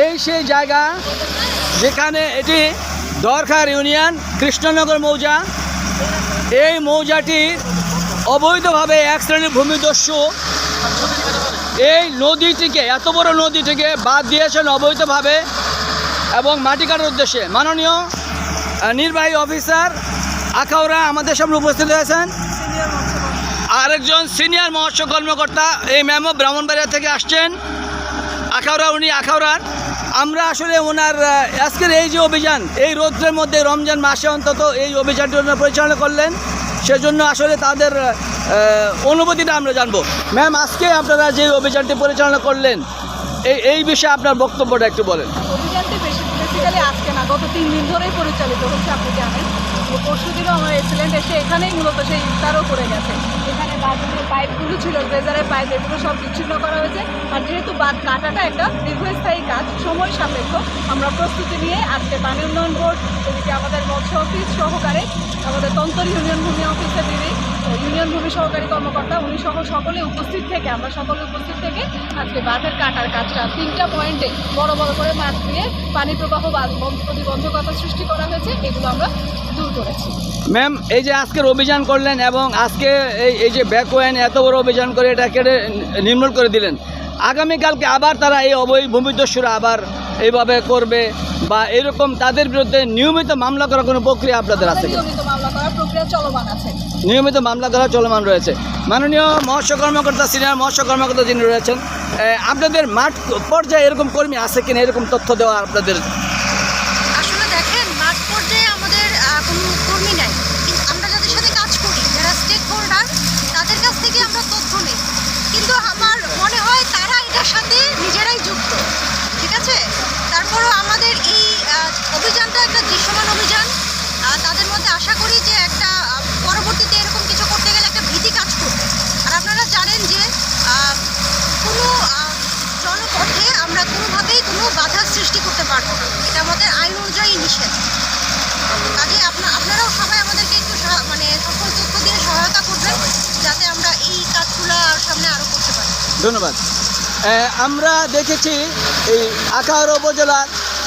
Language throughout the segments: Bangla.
এই সেই জায়গা যেখানে এটি দরখার ইউনিয়ন কৃষ্ণনগর মৌজা। এই মৌজাটির অবৈধভাবে এক শ্রেণীর ভূমিদস্যু এই নদীটিকে, এত বড় নদীটিকে বাদ দিয়েছেন অবৈধভাবে এবং মাটি কাটার উদ্দেশ্যে। মাননীয় নির্বাহী অফিসার আখাউড়া আমাদের সামনে উপস্থিত হয়েছেন। আরেকজন সিনিয়র মৎস্য কর্মকর্তা এই ম্যামও ব্রাহ্মণবাড়িয়া থেকে আসছেন, আখাউড়া, উনি আখাউড়ার। আমরা আসলে ওনার আজকের এই যে অভিযান, এই রৌদ্রের মধ্যে রমজান মাসে অন্তত এই অভিযানটি ওনারা পরিচালনা করলেন, সেজন্য আসলে তাদের অনুভূতিটা আমরা জানবো। ম্যাম, আজকে আপনারা যে অভিযানটি পরিচালনা করলেন এই বিষয়ে আপনার বক্তব্যটা একটু বলেন। অভিযানটি বেসিক্যালি আজকে না, গত 3 দিন ধরেই পরিচালিত হচ্ছে। আপনি জানেন পরশু দিনও আমার এক্সিলেন্ট এসে এখানেই মূলত সেই ইফতারও করে গেছে। এখানে বাঁধের পাইপগুলো ছিল, ড্রেজারের পাইপ, এগুলো সব বিচ্ছিন্ন করা হয়েছে। আর যেহেতু বাঁধ কাটাটা একটা দীর্ঘস্থায়ী কাজ, সময় সাপেক্ষ, আমরা প্রস্তুতি নিয়ে আজকে পানি উন্নয়ন বোর্ড, এদিকে আমাদের মৎস্য অফিস সহকারে, আমাদের তন্তর ইউনিয়ন ভূমি অফিসের দিদি, ইউনিয়ন ভূমি সহকারী কর্মকর্তা, উনি সহ সকলে উপস্থিত থেকে, আমরা সকলে উপস্থিত থেকে আজকে বাঁধের কাটার কাজটা 3টা পয়েন্টে বড় বড় করে মাছ দিয়ে পানি প্রবাহ প্রতিবন্ধকতা সৃষ্টি করা হয়েছে, এগুলো আমরা দূর করেছি। ম্যাম, এই যে আজকের অভিযান করলেন এবং আজকে এই যে ব্যাকওয়েন এত বড় অভিযান করে এটা কেটে নির্মূল করে দিলেন, আগামীকালকে আবার তারা এই অবৈধ ভূমিদস্যুরা আবার এইভাবে করবে বা এরকম তাদের বিরুদ্ধে নিয়মিত মামলা করার কোনো প্রক্রিয়া আপনাদের আছে? নিয়মিত মামলা করার প্রক্রিয়া চলমান আছে। নিয়মিত মামলা করা চলমান রয়েছে। মাননীয় মৎস্য কর্মকর্তা, সিনিয়র মৎস্য কর্মকর্তা যিনি রয়েছেন, আপনাদের মাঠ পর্যায়ে এরকম কর্মী আছে কিনা, এরকম তথ্য দেওয়া আপনাদের? আসলে দেখেন, মাঠ পর্যায়ে আমাদের কোনো কর্মী নাই, কিন্তু আমরা যাদের সাথে কাজ করি, যারা স্টেক হোল্ডার, তাদের কাছ থেকে আমরা তথ্য নিই। কিন্তু আমার মনে হয় তারা এটার সাথে নিজেরাই যুক্ত, ঠিক আছে? তারপরও আমাদের এই অভিযানটা একটা দৃশ্যমান অভিযান। তাদের মধ্যে আশা করি যে একটা পরবর্তীতে এরকম কিছু করতে গেলে একটা ভীতি কাজ করবে। আর আপনারা জানেন যে কোনো জনপথে আমরা কোনোভাবেই কোনো বাধা সৃষ্টি করতে পারবো না, এটা আমাদের আইন অনুযায়ী নিষেধ। কাজে আপনারাও সবাই আমাদেরকে একটু মানে সকল তথ্য দিয়ে সহায়তা করবেন, যাতে আমরা এই কাজগুলো সামনে আরও করতে পারি। ধন্যবাদ। আমরা দেখেছি এই আখাউড়া উপজেলার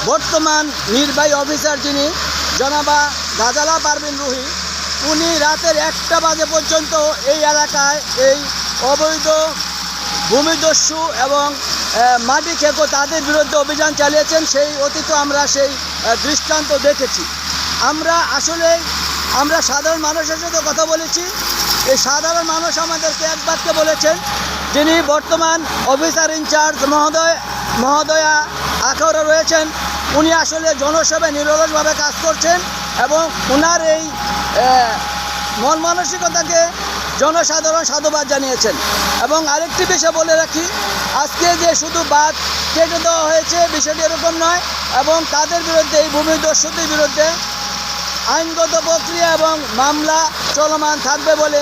বর্তমান নির্বাহী অফিসার যিনি জনাবা গাজালা পারভিন রুহি, উনি রাতের 1টা বাজে পর্যন্ত এই এলাকায় এই অবৈধ ভূমিদস্যু এবং মাটি খেকো তাদের বিরুদ্ধে অভিযান চালিয়েছেন। সেই অতীত আমরা সেই দৃষ্টান্ত দেখেছি। আমরা সাধারণ মানুষের সাথে কথা বলেছি। এই সাধারণ মানুষ আমাদেরকে এক বাক্যে বলেছেন, যিনি বর্তমান অফিসার ইনচার্জ মহোদয়া আখাউড়া রয়েছেন, উনি আসলে জনসেবায় নিরলসভাবে কাজ করছেন এবং ওনার এই মন মানসিকতাকে জনসাধারণ সাধুবাদ জানিয়েছেন। এবং আরেকটি বিষয় বলে রাখি, আজকে যে শুধু বাদ কেটে দেওয়া হয়েছে বিষয়টি এরকম নয়, এবং তাদের বিরুদ্ধে এই ভূমিদস্যুদের বিরুদ্ধে আইনগত প্রক্রিয়া এবং মামলা চলমান থাকবে বলে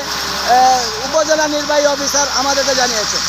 উপজেলা নির্বাহী অফিসার আমাদেরকে জানিয়েছেন।